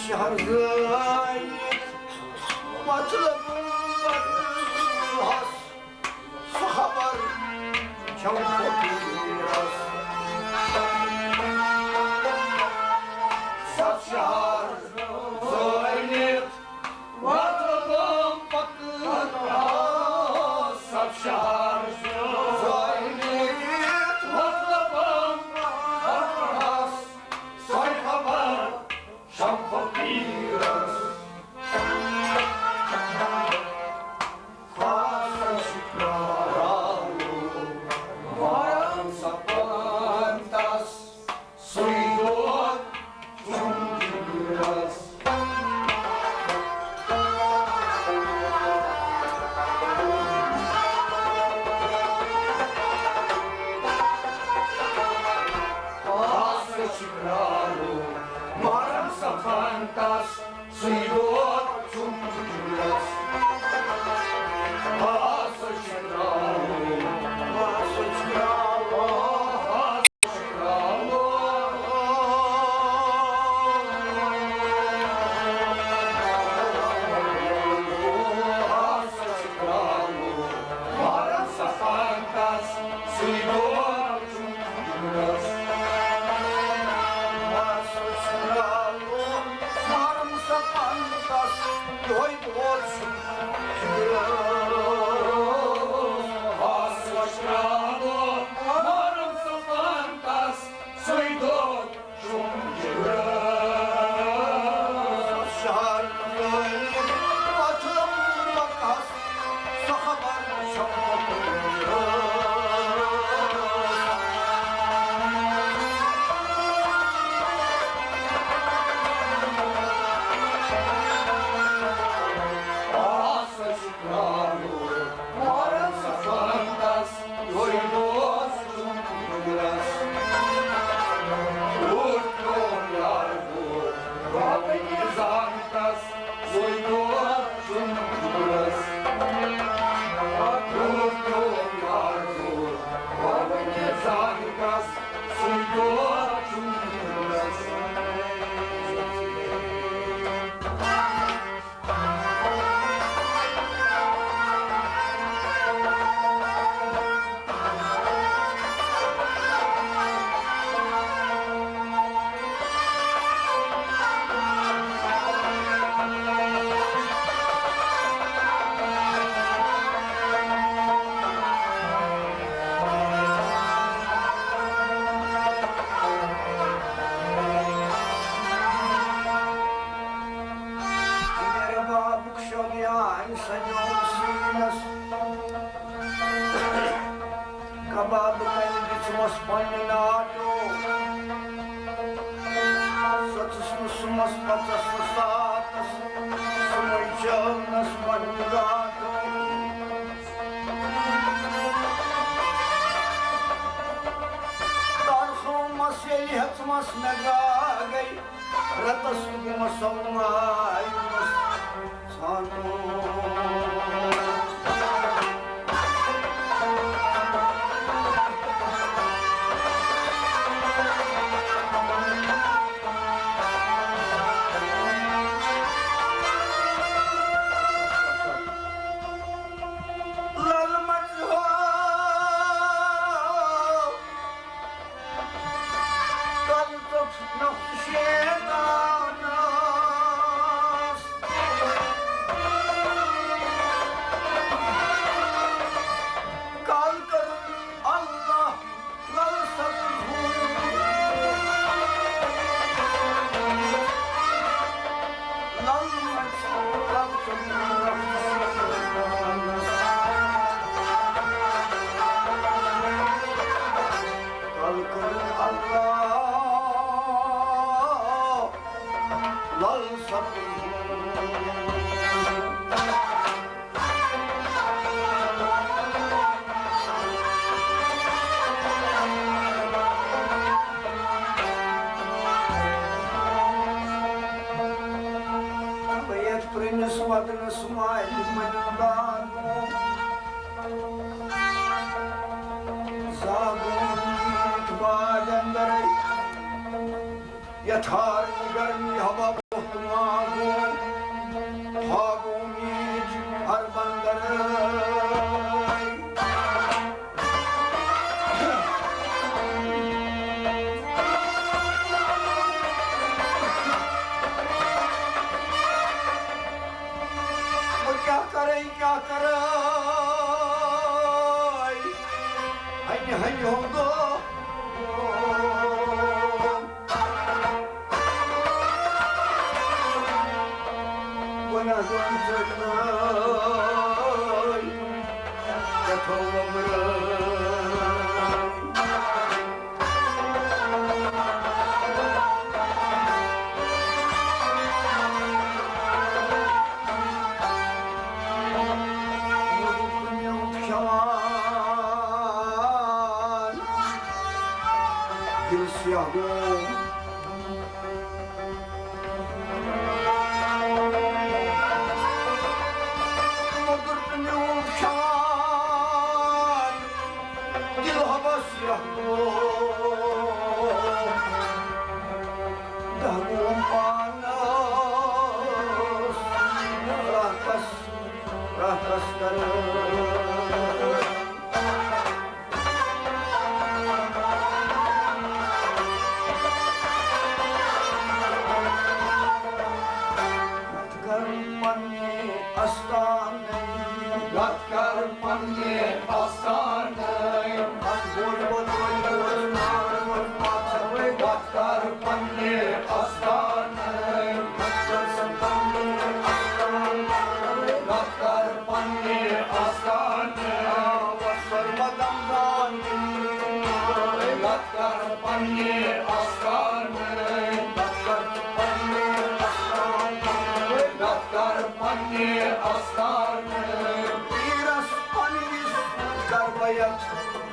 şargıyet Matlabım var has Sahabar Çampak biraz Sat şargıyet Matlabım bakır has Sat şargıyet Matlabım bakır has Sahabar Çampak biraz Fantas, Señor, Chumchuras, Paso Chibralo, Paso Chibralo, Paso Chibralo, Paso Chibralo, Maranza Fantas, Señor, Chumchuras, Paso Chibralo, Fantas, doy bolsun, Aslaşrano, Maranza Fantas, soy don, Chumchuras, Şarkıyı, atım makas, sahabar Satismus patas satas, sumoi jonas mangato. Darhumas yelihatmas nagagay, ratas kumasaway mas sano. Yatar garmi hava bohtuma करें क्या करें हन्य हन्य हो दो गुना गुन चुनाई कथो अमरा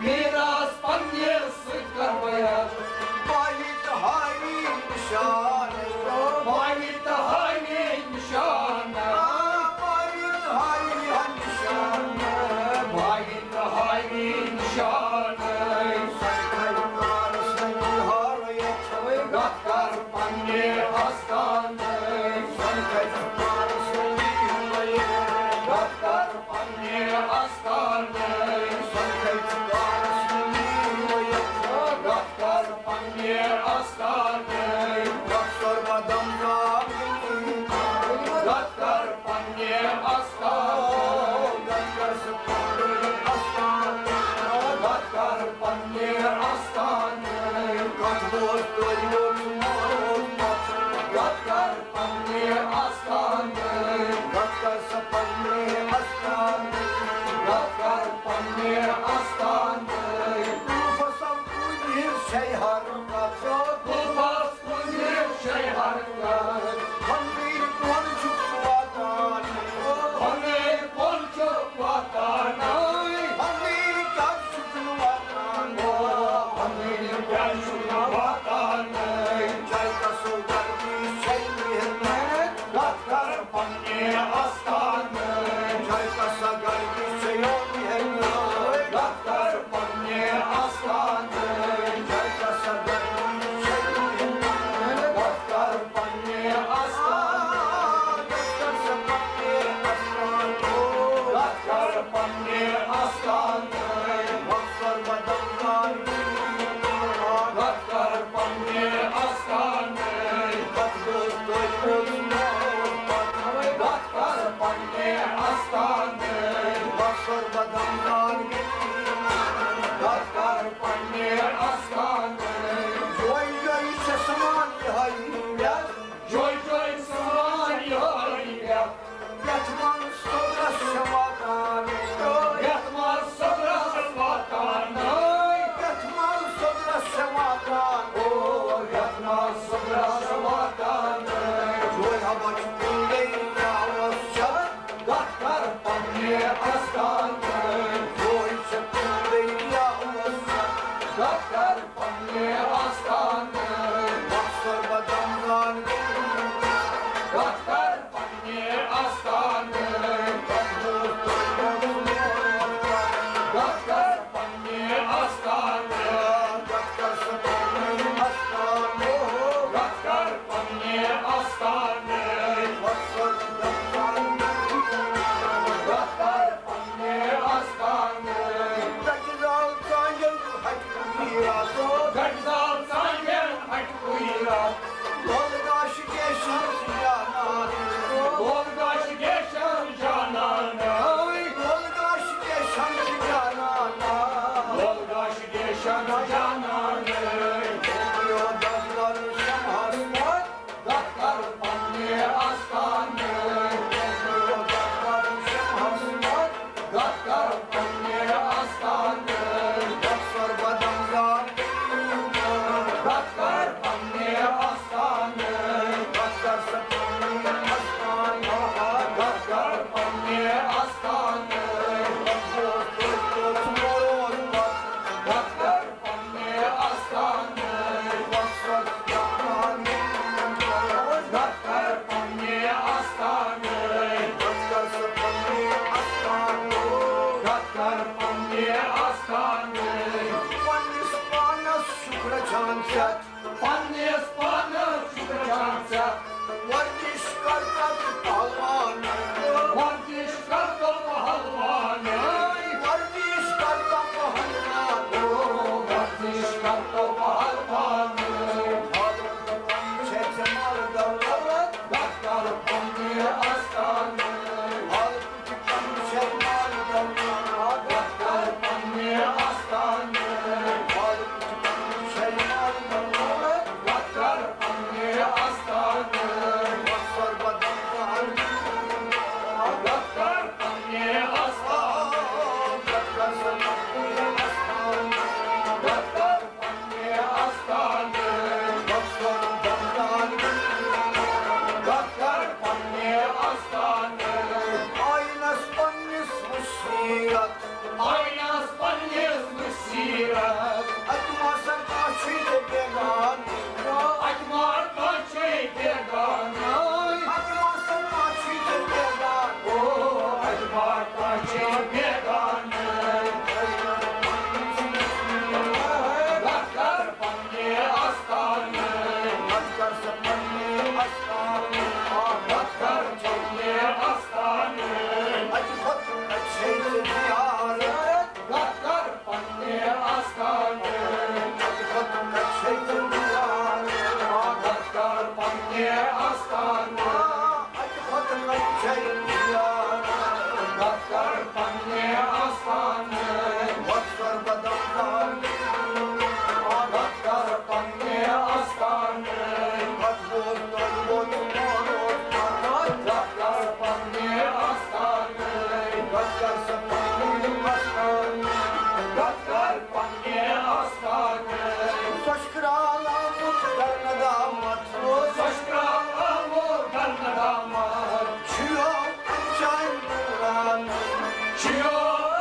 Miras panjes karbayat, Bayit hari nişan bayit hayni nişan, Bayit hari nişan bayit hayni nişan. Sarkar sanki harayet Gatkar panye aslan, Sarkar sanki harayet gatkar panye aslan, gatkar panye aslan, gatkar panye aslan, gatkar panye aslan, gatkar panye aslan, gatkar panye aslan. Şey harika Kulbas kuzir şey harika, Hamdir konçuk vatan hani kolçuk vatanay, Hamdir konçuk vatan hani gel şu vatanay. Çayda soğuk bir şey mihnet Gatkar panye aslanay, Çayda sagar bir şey yok mihnet gatkar panye aslanay, Çayda sagar bir şey mihnet gatkar panye aslanay, gatkar panye aslanay, gatkar panye aslanay, gatkar panye aslanay, gatkar panye aslanay. Joy joy samani hariya, yatmaz sabra vatanay, oh yatmaz sabra vatanay. Gatkar panye aslanay, sunset, Pannis pannis sunset, vardiş karkat palvanı, vardiş kartal pahalvanı, vardiş karkat palvanı, vardiş kartal pahalvanı. çetem aldalı, Daktar panni aslanı, çetem aldalı, daktar panni aslanı, çetem aldalı, daktar panni aslanı, basar badaklar, daktar panni aslanı, daktar sanatlı aslan, daktar panni aslanı, basar badaklar, daktar panni aslanı. aynas pannis musirat, Aynas pannis musirat, atmasan aşık began, akmar kaçı deganay. atmasan aşık began, Akmar kaçı deganay. Daktar panni aslanı, daktar sapanni aslan, daktar panni aslanı, acı fatır şeyse ziyaret, daktar panni aslanı, acı fatır şeyse ziyaret, daktar panni aslanı, acı fatır şeyse ziyaret, daktar panni aslanı, basar badaklar, daktar panni aslanı, bakbol dalbol morot, daktar panni aslanı, daktar sapanni aslan, daktar panni aslanı, saç krala muhtarına damat, saçkrala vurdan damat, çiyor acayip buran, çiyo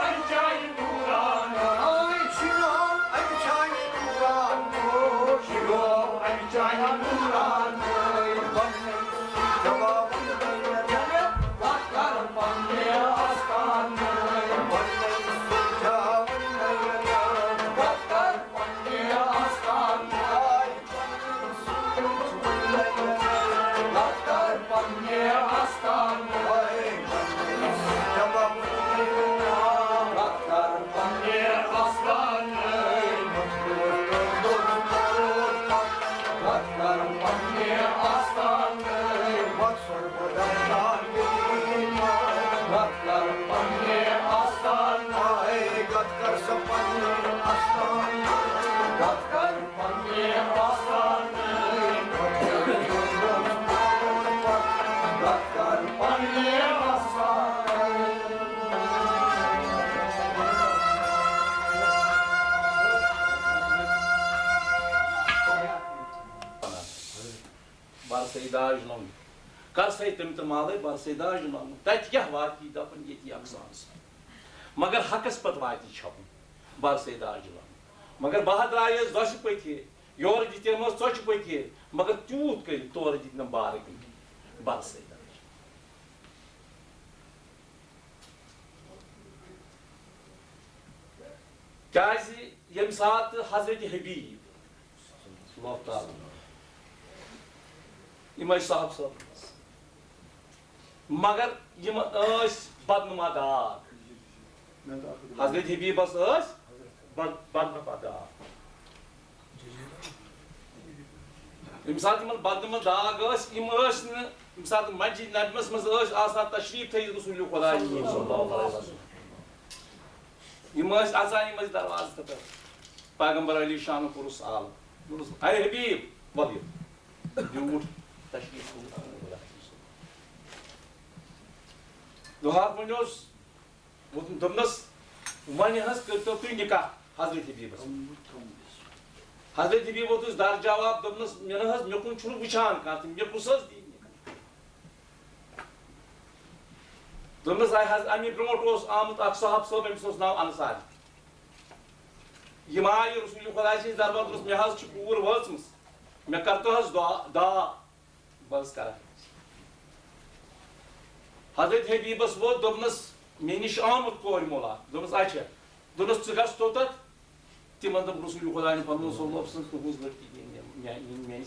ancay nurana, çiyor acayip buran, çiyo ancay nurana, daktar panni aslanı, daktar panni aslanı, daktar panni aslanı, daktar panni aslanı, daktar panni aslanı, daktar panni aslanı, daktar panni aslanı, daktar panni aslanı, daktar panni aslanı. Barsaydažnom. Karsay tim malay barsaydažnom. Tat kya vati dapan yeti aksans. Magar hakas pat vati chapun. Barsaydažnom. Magar bahad rayes dosh paki. Yor ditemos soch paki. Magar tut kay tor ditnam barik. Barsaydaž. Kazi yem saat Hazreti Habib. Allah Teala. İmay sahab sahab. Magar yim ıs badnumadar. Hazreti Habibas ıs badnumadar. İmsat imal badnumadar ıs im ıs ne İmsat Masjid Nabimiz ıs asan teşrif tayyiz Resulü Kudayi sallallahu aleyhi ve sellem. İm ıs azan im ıs darvaz tata. Peygamber Ali şanı kurus al. Ay Habib valıyor. Yurt teşrif kurus. Duhar Munoz, Dumnas, Mani has kertotu nikah Hazreti Habibas. Hazreti Habib otuz dar cevap Dumnas menahas mekun çuru bıçağın kartım mekusaz değil. Dumnas ay haz ami promotos Ahmet Aksahab sahab emsos nav Ansari. Yimay Resulü Khudayi darbar durus mehaz çukur vasmız. Me karto has da bas kara. Hazreti Habibas वो दोनस मेनिश आमत कोर मोला दोनस आचे दोनस चुगास तोतात Timon da Rasulü Kuday'ın parmağı sollu opsun kuvuzlar yani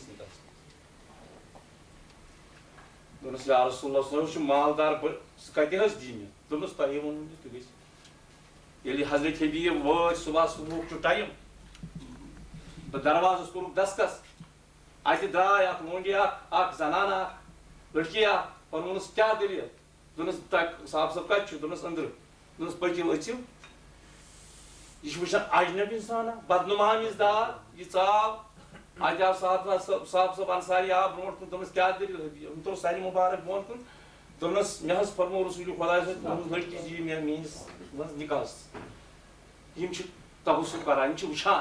Donus ya Rasulullah sallallahu şu maldar sıkıntı has dini. Donus tayım onun tügesi. Yeli Hazreti Ebi'ye vay subah subuh şu tayım. Darvazas kurup daskas. Ayte dra yak mondiya ak zanana lड़किया और उन्होंने क्या दे लिया दोनों तक साफ सबका चु दोनों अंदर दोनों बच्चे बच्चे ये शुभचन अजनबी इंसान बदनुमा मिज़दा ये साफ आज आप साफ सब अंसारी आप ब्रोट कुन दोनों क्या दे लिया हम तो सारी मुबारक बोल कुन दोनों महज फरमो रसूल खुदा से दोनों लड़की जी में मीन्स बस निकास ये मुझे तबुसु करा ये शुभचन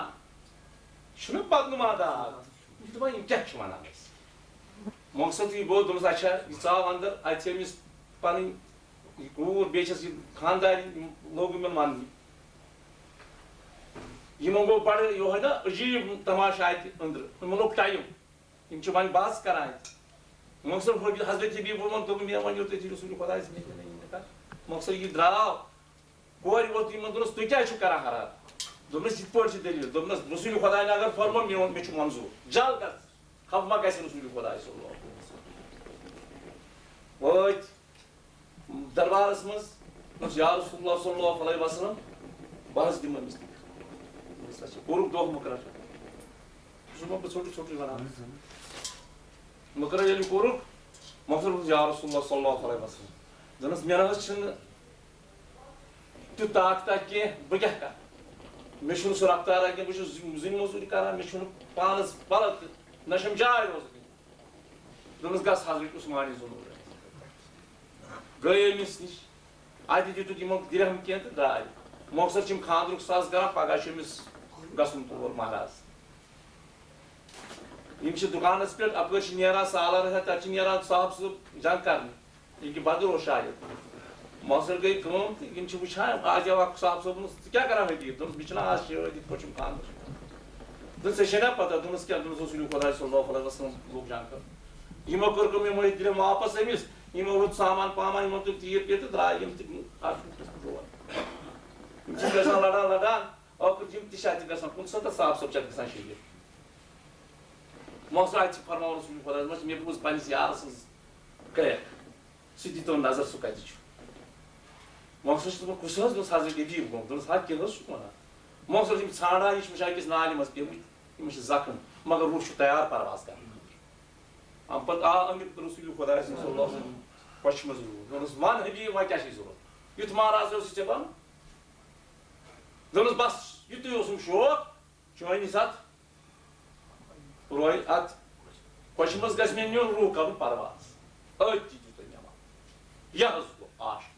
शुनु बदनुमा दा ये तो भाई क्या शुमाना है मकसद ये बहुत दोनों अच्छा इसाव अंदर अच्छे मिस पानी कूर बेचस खानदारी लोग में माननी ये मंगो पढ़े यो है ना अजीब तमाशा है अंदर हम लोग टाइम इन चुबानी बात कराएं मकसद हो भी हज़रत जी भी वो मन तो भी मेरा मन जो तेरी रसूल खुदा इसमें नहीं निकल मकसद ये द्राव कोई वो तीन मन दोनों तो क्या चुका रहा हरा दोनों सिद्ध पढ़ सिद्ध दिली दोनों रसूल खुदा ने अगर फॉर्मल में चुम मंजूर जाल कर खबमा कैसे रसूल खुदा सल्लल्लाहु वोट दरबार मज या रसूलुल्लाह सल्लल्लाहु अलैहि वसल्लम बहस दिमन कोरुक दो मुकरर सुनो छोटे छोटे बना मुकरर यली कोरुक मकसद या रसूलुल्लाह सल्लल्लाहु अलैहि वसल्लम जनस मेरा छन तु ताकता के बगह का मे छु सु रफ्तार के बु जिन मजूरी करा मे छु पानस बलत नशम जाय रोज जनस गस हजरत उस्मानी ज़रूर गए मिस निश आज दितु दिमो दिरहम के दाय मकसद छिम खानदरुक साज करा पगा छिमिस गसुन तोर महाराज यम छ दुकानस पे अपगर छ नेरा सालर है त छ नेरा साहब सब जान करने ये कि बदर शायद मकसद गई कम यम छ वछा आज वक साहब सब क्या करा है ये तुम बिचना आज दित पछम खान तो से शना पता तुम क्या तुम रसूल खुदा सल्लल्लाहु अलैहि वसल्लम लोग जान कर यम कर को में मोहि दिले वापस एमिस यम वत सामान पामा यम तो तीर पे तो द्राय यम आज जिम गसन लड़ा और जिम तिशाति गसन कुन सत साफ सब चक गसन शिगे मौसाच फरमा रसूल खुदा मस मे बुज पानी से यार करे सिद्धि तो नजर सुकाती छु मौसस तो कुसस तो साजे के भी गम तो साथ के हस कोना मौसस जिम छाड़ा इस मुशाकिस नाली मस पे इमश जखम मगर रूह छु तैयार परवाज कर हम पत आ अमिर रसूल खुदा सल्लल्लाहु अलैहि वसल्लम पश्चिम जरूर दोनों मान हबी वा क्या चीज जरूर युत महाराज से चबन दोनों बस युत योसम शोक चोनी साथ रोय अत पश्चिम गस में न्योन रूह कर परवाज अति जुत नमा यह को आश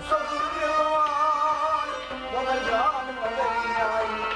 So good, you are, what a young,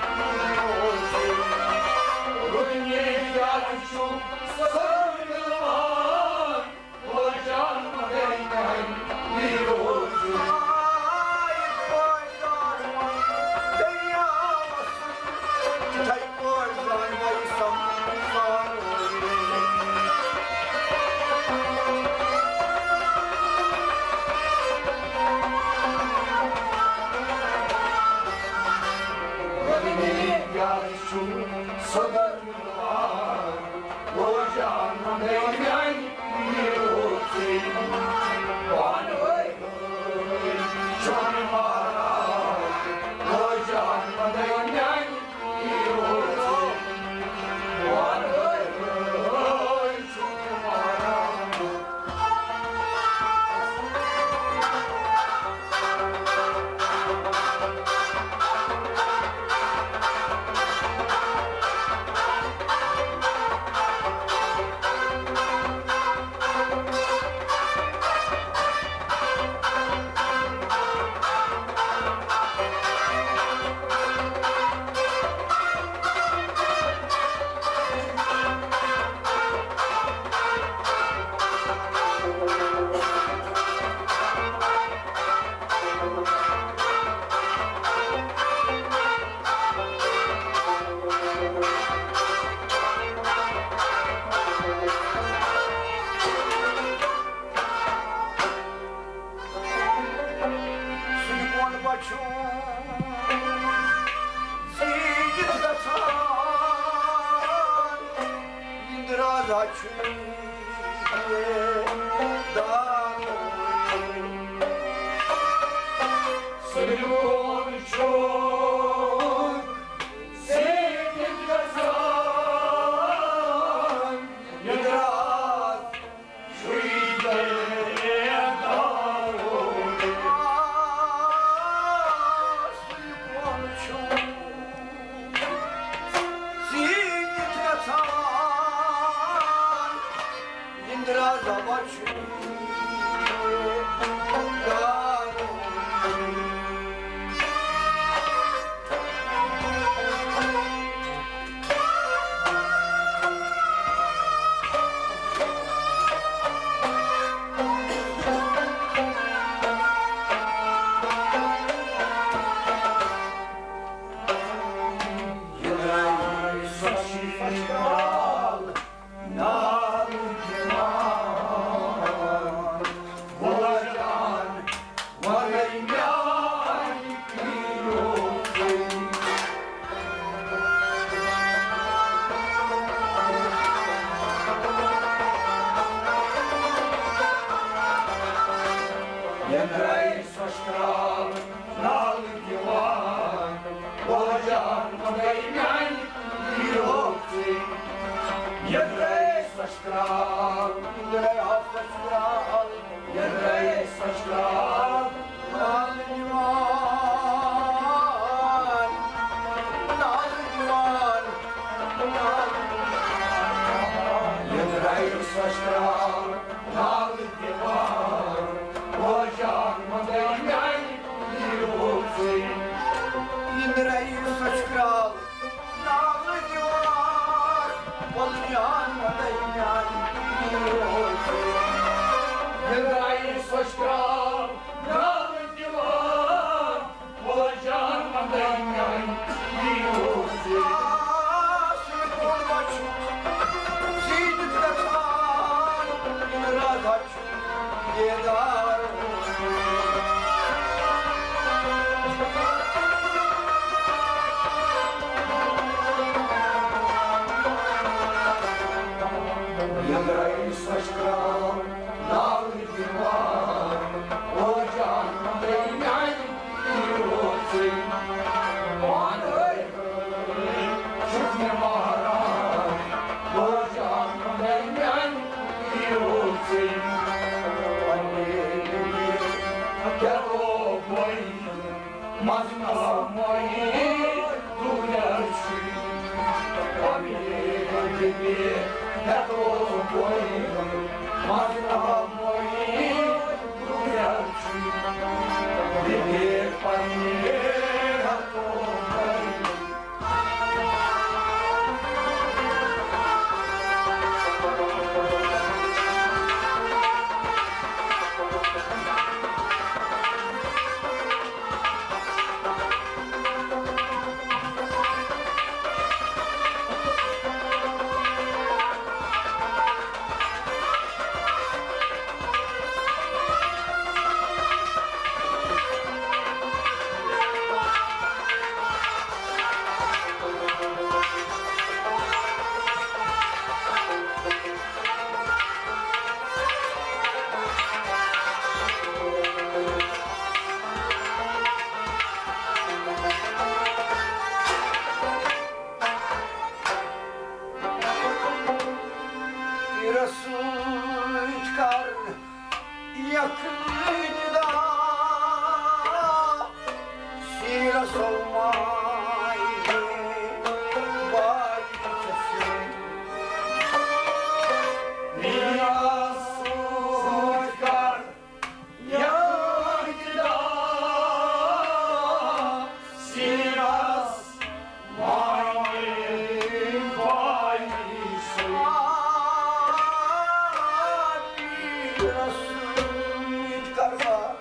Karma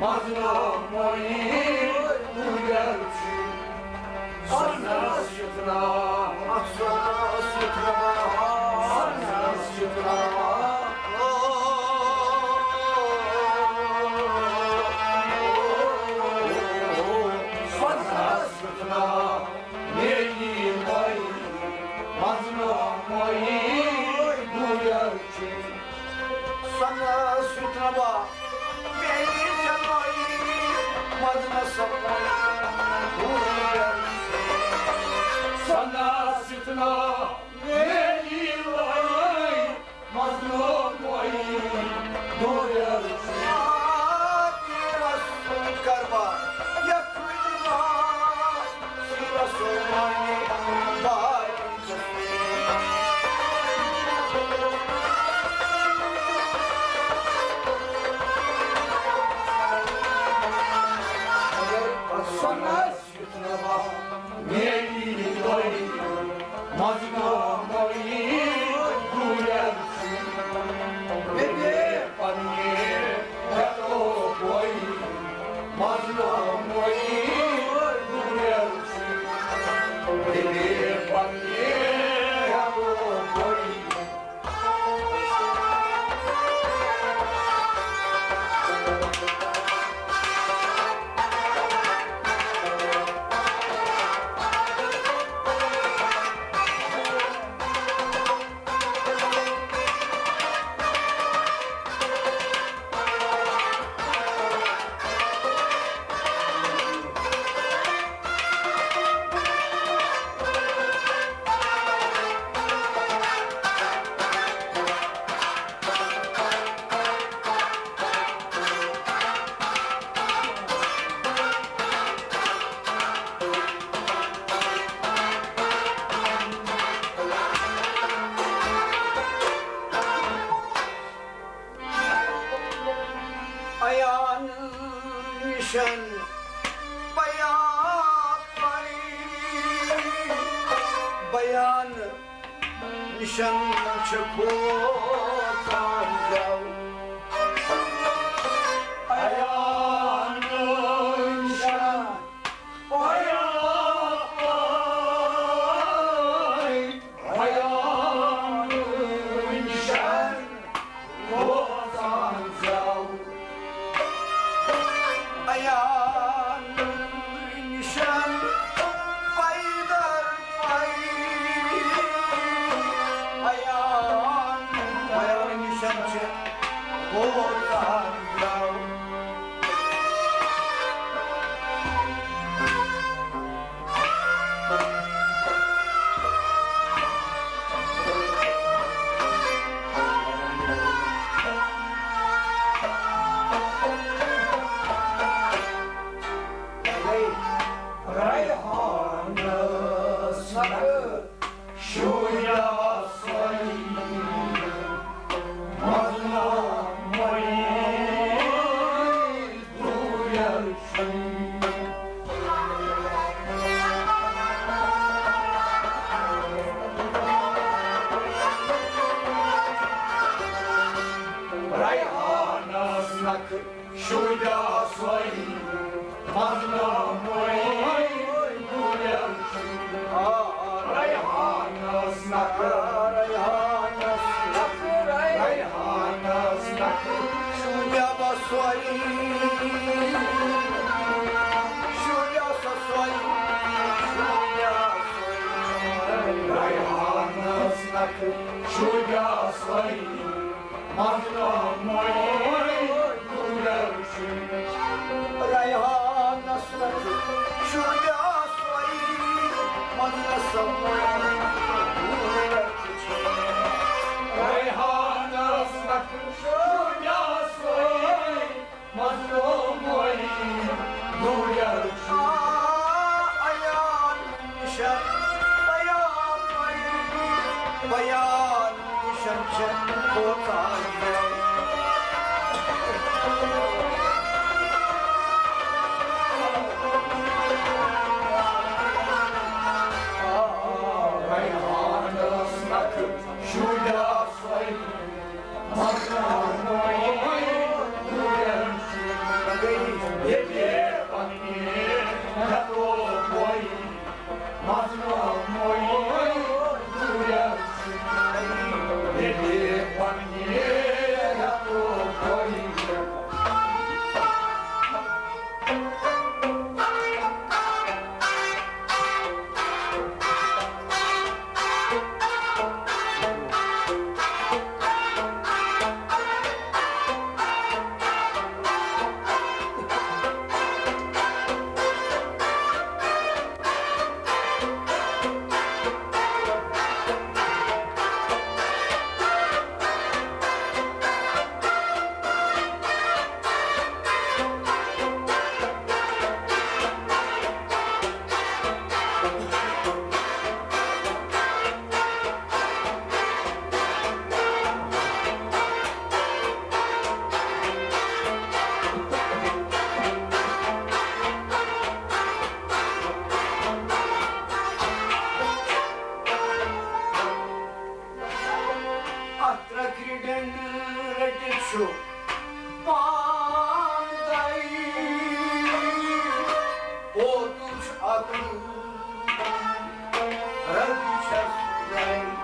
mazlum moyi duyarçı sana sütuna sana sütuna sana sütuna sana sütuna bak beni canayı madına sana sütuna beni vay mazlum vay doyarsın biraz su karba yakınma sıra sormayı vay sana sütuna bak beni vay mazlum vay doyarsın bebe panne yato vay mazlum vay doyarsın bebe panne yato vay ayağının nişan bayakları bayan nişan çakotan yav ayağının nişan bayakları ayağının nişan kotan yav ayağının nişan baydar bay ayağının nişancı boğazan yav Rayhanı sarı şu yasayı mazlum vay duyarsın Rayhanı sarı şu yasayı mazlum vay Rayhanı snakı Rayhanı snakı Şuraya basay Şuraya sasay Şuraya say Rayhanı snakı Şuraya say mazlum vay duyarsın Rayhanı snakı Şuraya say mazlum vay Rayhanı snakı Şuraya say mazlum vay duyarsın ayağın nişan bayan bayan nişan kotan akın Radişas gay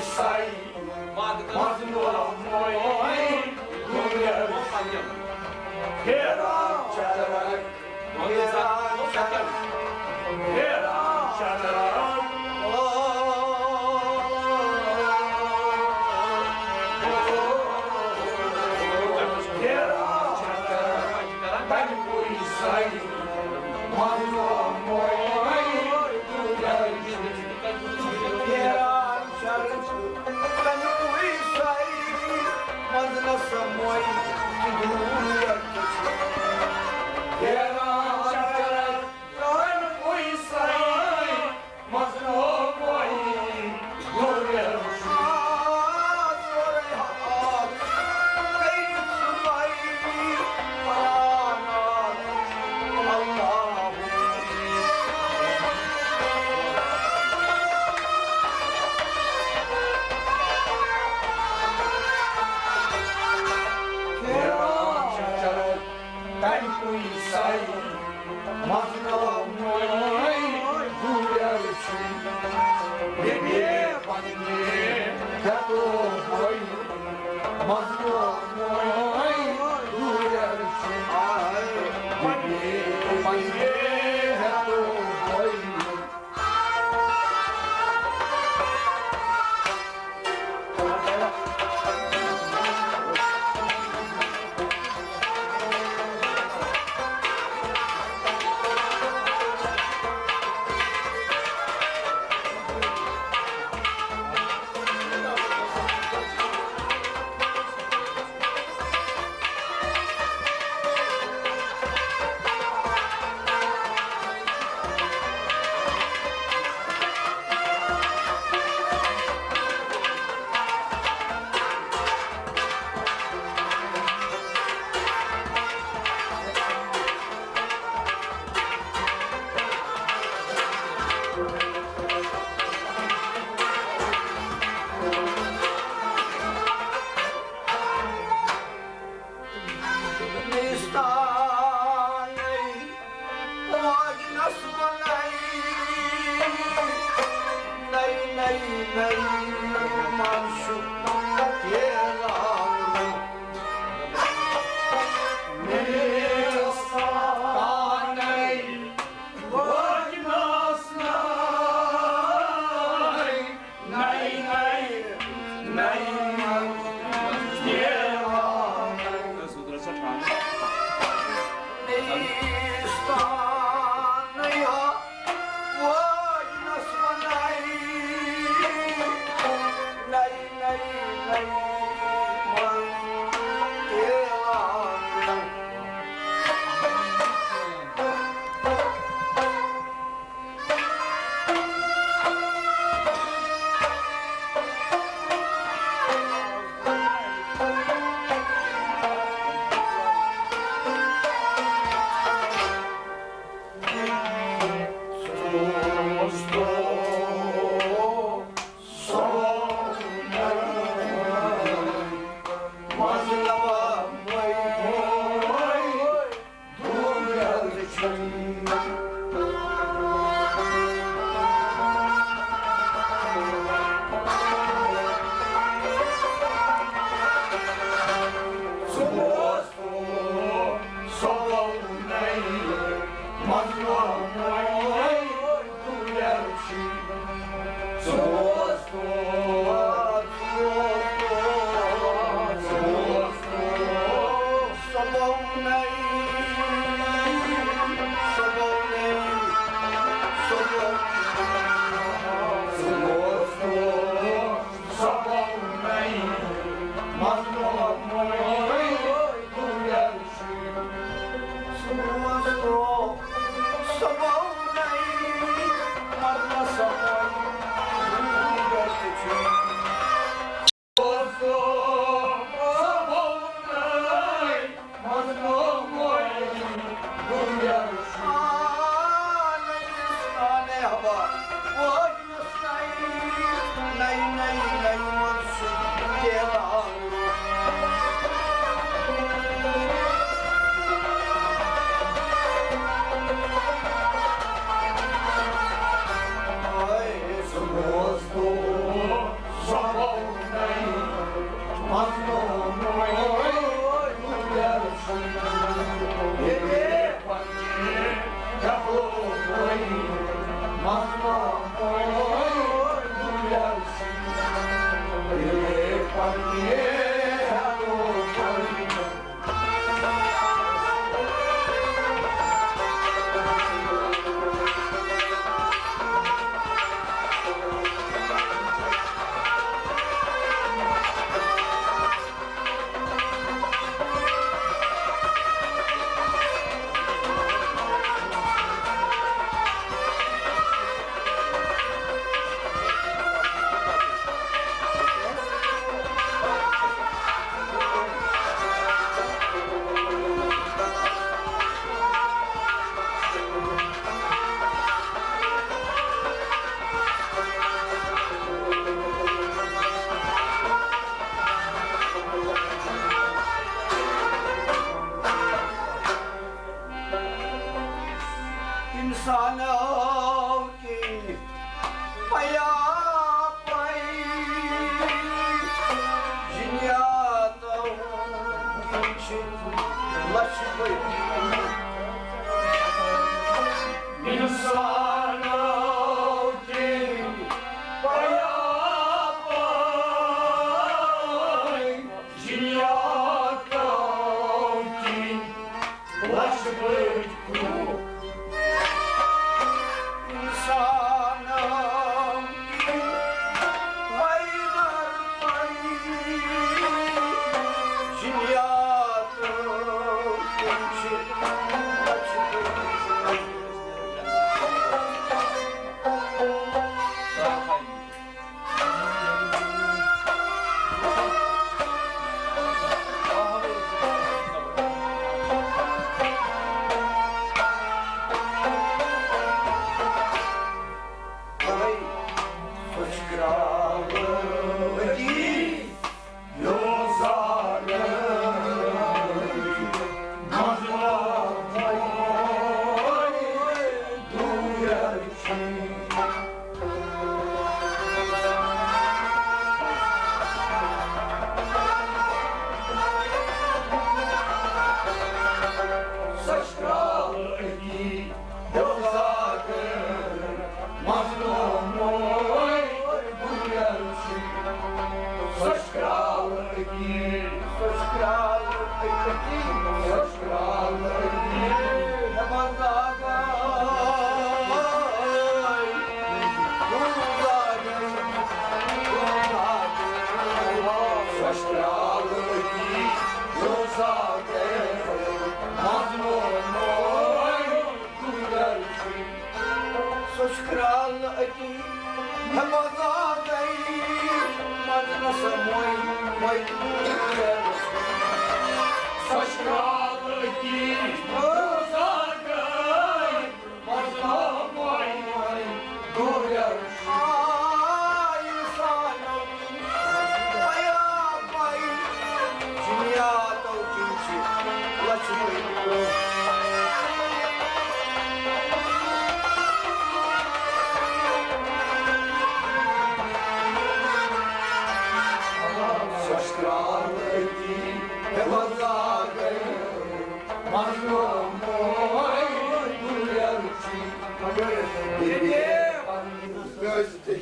sai, mas no amor, Hera Charak, Hera Charak,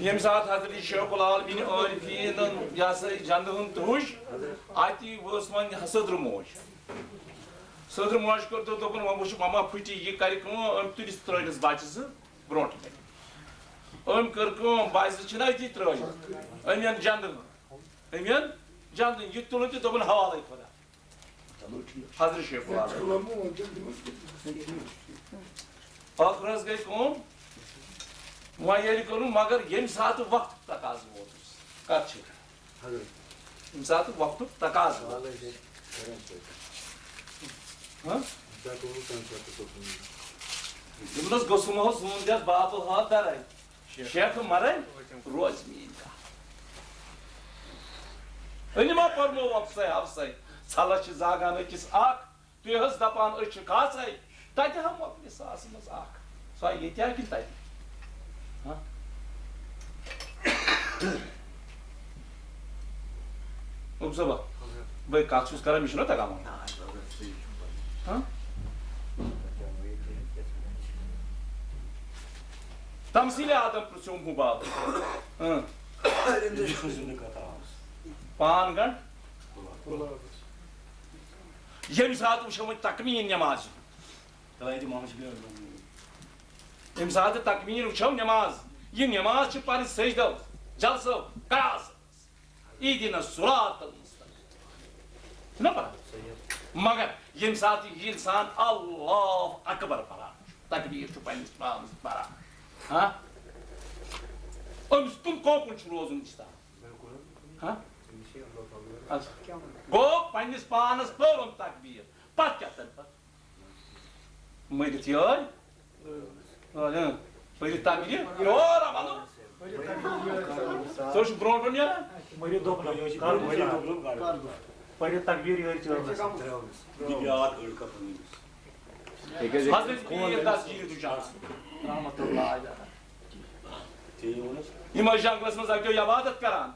Yem saat Hazreti Şeyh Ulal bin Arif'in yasa canlığın tuş, ati Osman Sadr Moş. Sadr Moş kurdu da bunu mama püti ye karikmo turist troynes bahçesi bront. Kırkım bazı çınay titroy. Ömyan canlığın. Ömyan canlığın yutulunca da bunu havalı ifade. Hazreti Şeyh Ulal. Akraz gay kom. मुआयरी करूँ मगर यम साथ वक्त तकाज वोतुस कत यम साथ वक्त तकाज यमनस गसुम हो सुमुंदिया बाप हा दराय शेख मरे रोज मीका अनिमा परमो वक्सय अफसय सलच जागान अकिस आक तुहस दपान अछ खासय तते हम अपने सास मस आक सो येत्या कि तते Observa. Băi, cațus care mișto, nu te gamă. Tamsile adam presiyon hubab. Pan gan? Yem saat uşamı takmin namaz. Kalaydı mamış bir yerden. Yem saat takmin uşam namaz. Ye namaz çıpar secde. Jalsa, kaz. İdina surat al-mustaqim. Ne para? Magar yem saat insan Allah akbar para. Takbir çıpar ismamız para. Ha? Ömstüm korkunç rozun işte. Ha? Go, paynis panas pörum takbir. Pat yatır. Mıydı tiyor? Öyle. Böyle takbir? Yor amalı. Sonuç bronz mu ya? Mari dobla. Kar mari dobla. Pari takbir yer çağırmış. Diyar ırka tanıyız. Hazreti Pir Dastgir Dujan. Rahmetullah aleyh. İmam janglasımız akıyor yabadet karan.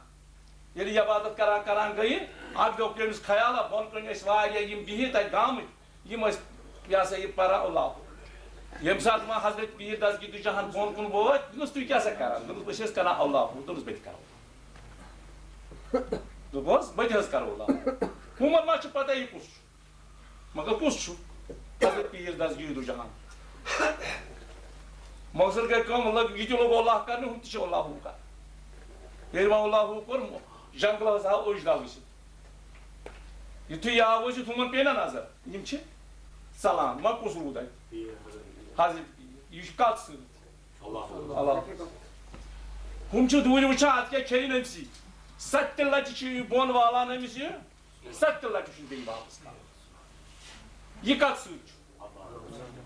Yeri yabadet karan gayı. Ak doktorumuz khayala bon kırmış vaya yim bihi tay gamı. Yim yasa yip para Allah. Yem saat ma Hazreti Pir Dastgir Dujan bon kun boğat. Dünüz tu kya karan. Dünüz beşes karan Allah. Dünüz bet karan. Dünüz beşes karan Allah. Umar maçı pata yi kus. Maka kus şu. Hazreti Pir Dastgir Dujan. Maksud के कम मतलब ये लोग अल्लाह का नहीं होती है अल्लाह का ये माँ अल्लाह पर जंगल सा ओज डालुसी ये तो या वो जो तुमन पेना नजर यम चे सलाम मा कुसुल दाय हाजिर ये काट से अल्लाह हम च दूर वचा आज के खेरी नमसी सत्य लच ची बोन वाला नमसी सत्य लच ची दे वापस का ये काट से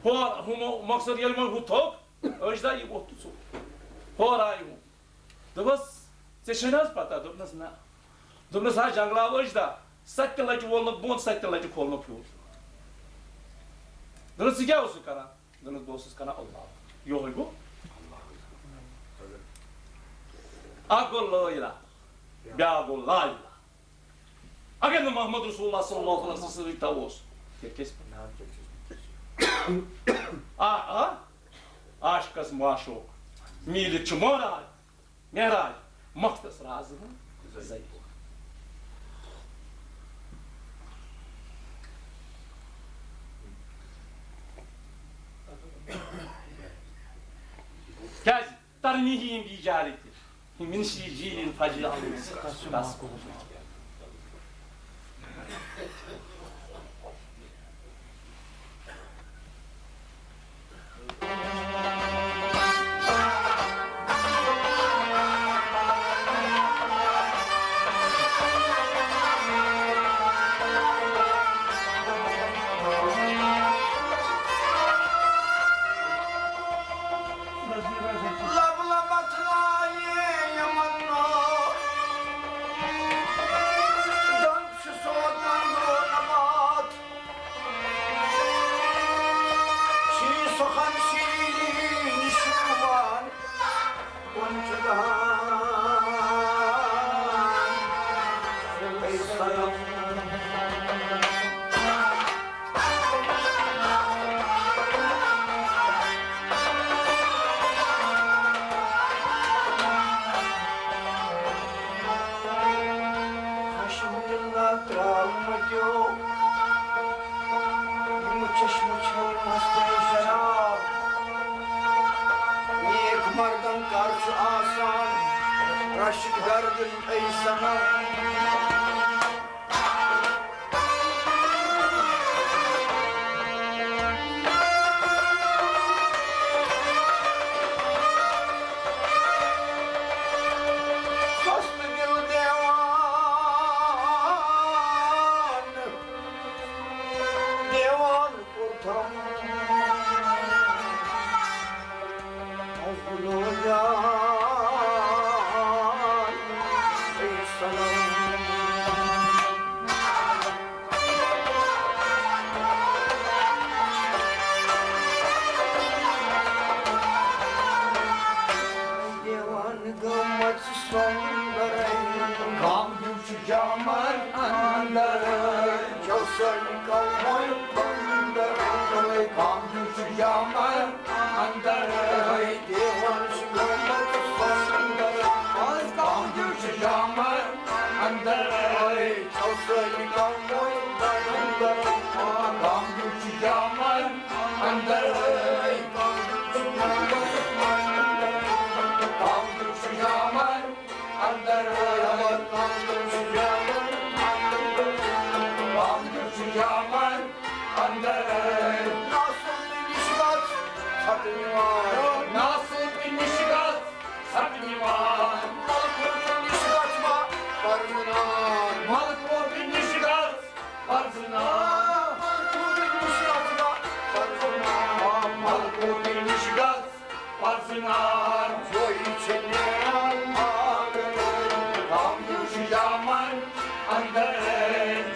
हो हम मकसद ये मन हुथोक Öjda iyi bohtu su. Horayu. Dubas seşenaz pata dubnas na. Dubnas ha jangla öjda. Sakkılacı volnak bon sakkılacı kolnak yok. Dubas sigya olsun kana. Dubas bosuz kana Allah. Yok bu. Agolloyla. Biagollayla. Agen Muhammed Resulullah sallallahu aleyhi ve sellem tavus. Kes. Aşkız maşuk, mili çumoray, meray, maktas razı zayıf. Kaz, tarnihim bicareti, min şicilin facil almış, das kulu.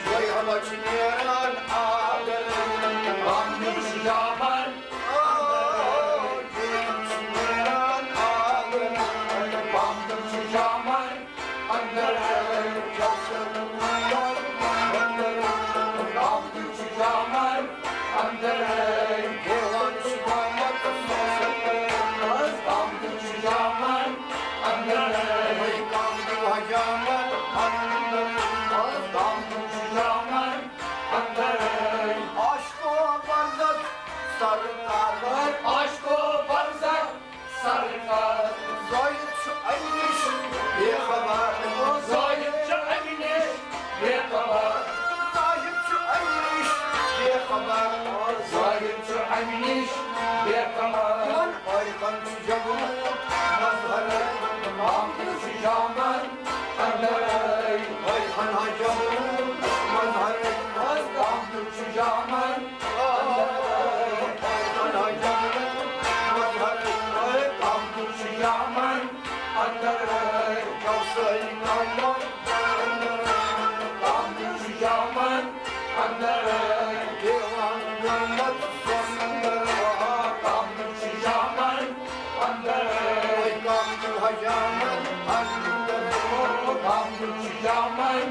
Joy, how much in the air, and all the hayaman andere Gamdu Yaman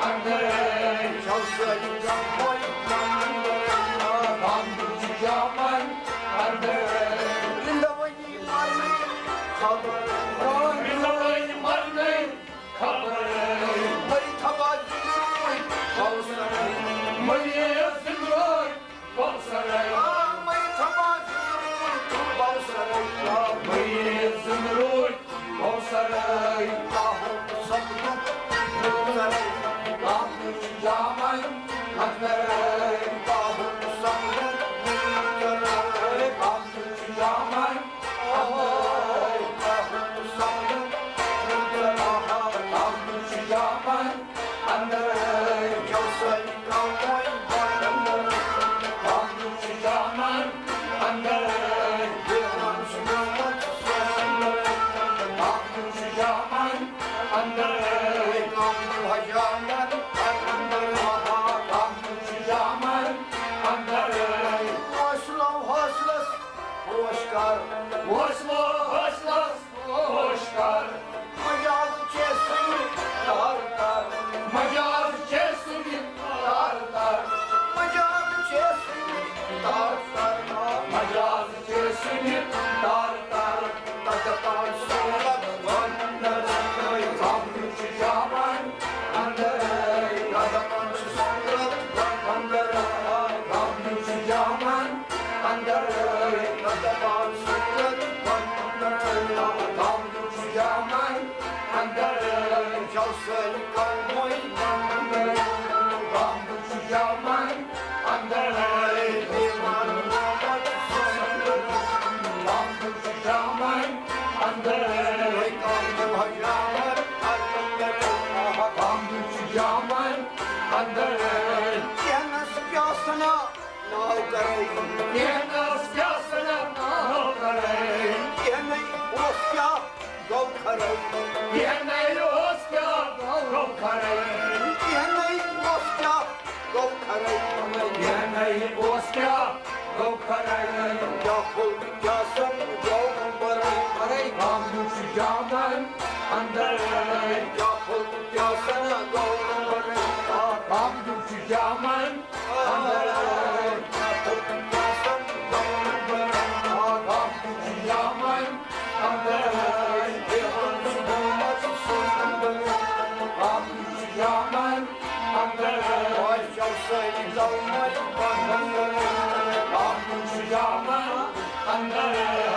andere Çalsayım gamboy andere Gamdu Yaman andere Lindavayı marmi kabar Millayı marnay kabaray Mari tabazi Kavsaray Mayı zindroy Kavsaray Mari tabazi Kavsaray Mayı zindroy Kavsaray Lahum sabduk Kavsaray Gamdu Yaman andere Lahum sabduk Kavsaray Gamdu Yaman Lahum sabduk Kavsaray Gamdu Yaman andere Kavsay gamboy andere Gamdu Yaman andere Yaman şunamat sesindere Gamdu Yaman andere Gamdu hayaman andere Gamdu Yaman andere Hoşlav hoşlas Hoşkar Hoşlas hoşkar Macal kesin dar dar Macar kesin dar Macal kesin dar dar Macar kesin dar Takatar surat vandara Gamdu Yaman andere Takatar surat vandara Gamdu Yaman andere Takatar surat vandara Gamdu Yaman andere Çalsay kalmoy vandara Gamdu Yaman andere Liman namat sesindere Gamdu Yaman andere Gamdu hayaman andere Gamdu Yaman andere Yenas pyasana nagaray Yenas yasana nokare Yenay osya gavkaray Yenay osya nokare Yenay osya gavkaray Yenay osya nokare Yahul yasan gavkaray Gamdu Yaman andere Yahul yasana gavkaray Gamdu Yaman andere Yahul yasan gavkaray Gamdu Yaman andere Yehan sunumat sesindere Gamdu Yaman andere Vay çalsay kalmoy vandara Gamdu Yaman andere